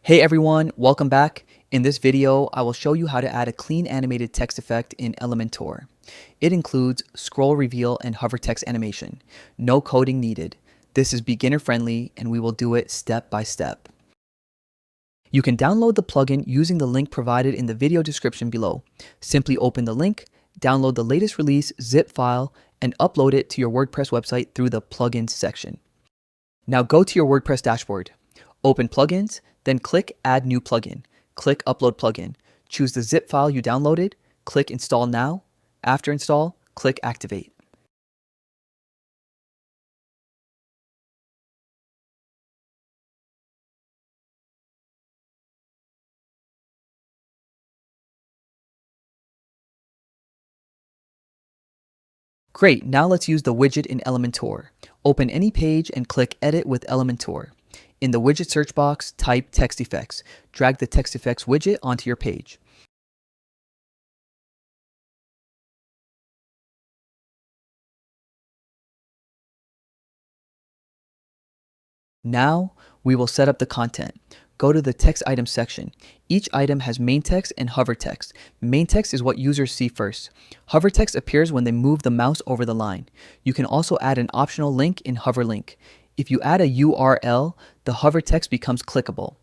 Hey everyone, welcome back. In this video, I will show you how to add a clean animated text effect in Elementor. It includes scroll reveal and hover text animation. No coding needed. This is beginner friendly and we will do it step by step. You can download the plugin using the link provided in the video description below. Simply open the link, download the latest release zip file, and upload it to your WordPress website through the plugins section. Now go to your WordPress dashboard. Open Plugins, then click Add New Plugin. Click Upload Plugin. Choose the zip file you downloaded. Click Install Now. After install, click Activate. Great, now let's use the widget in Elementor. Open any page and click Edit with Elementor. In the widget search box, type Text Effects. Drag the Text Effects widget onto your page. Now, we will set up the content. Go to the text item section. Each item has main text and hover text. Main text is what users see first. Hover text appears when they move the mouse over the line. You can also add an optional link in hover link. If you add a URL, the hover text becomes clickable.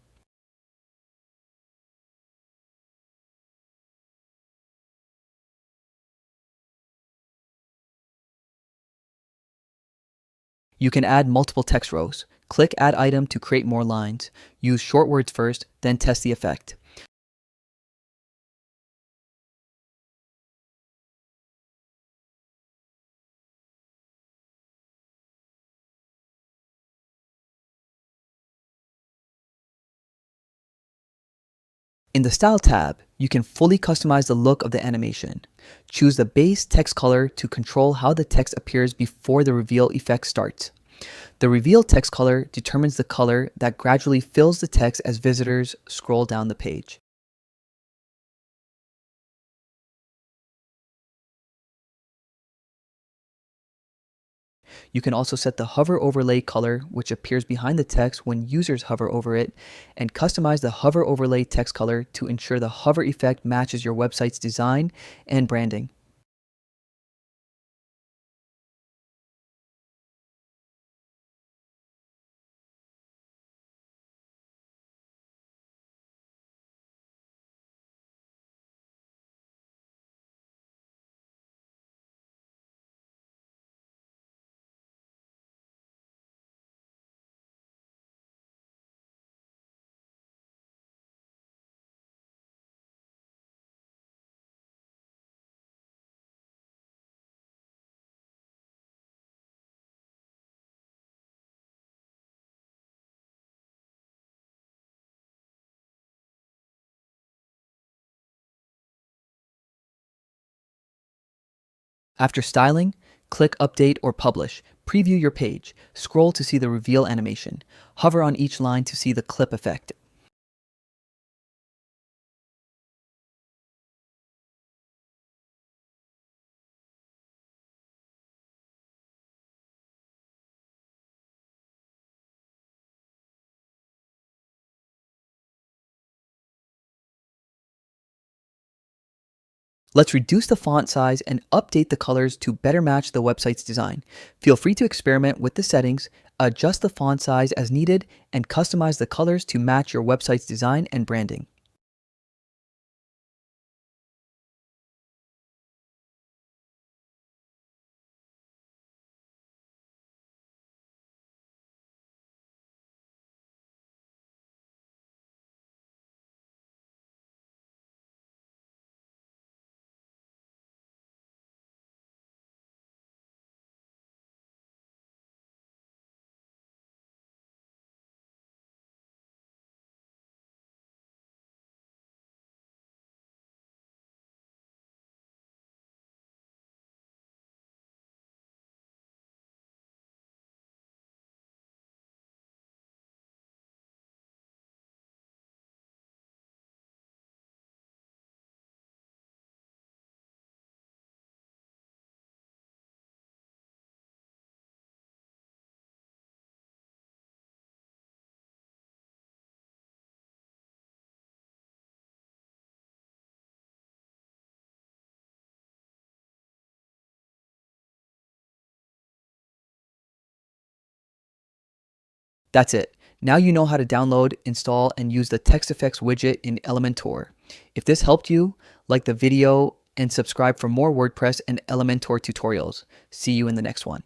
You can add multiple text rows. Click Add Item to create more lines. Use short words first, then test the effect. In the Style tab, you can fully customize the look of the animation. Choose the base text color to control how the text appears before the reveal effect starts. The reveal text color determines the color that gradually fills the text as visitors scroll down the page. You can also set the hover overlay color, which appears behind the text when users hover over it, and customize the hover overlay text color to ensure the hover effect matches your website's design and branding. After styling, click Update or Publish. Preview your page. Scroll to see the reveal animation. Hover on each line to see the clip effect. Let's reduce the font size and update the colors to better match the website's design. Feel free to experiment with the settings, adjust the font size as needed, and customize the colors to match your website's design and branding. That's it. Now you know how to download, install, and use the text effects widget in Elementor. If this helped you, like the video and subscribe for more WordPress and Elementor tutorials. See you in the next one.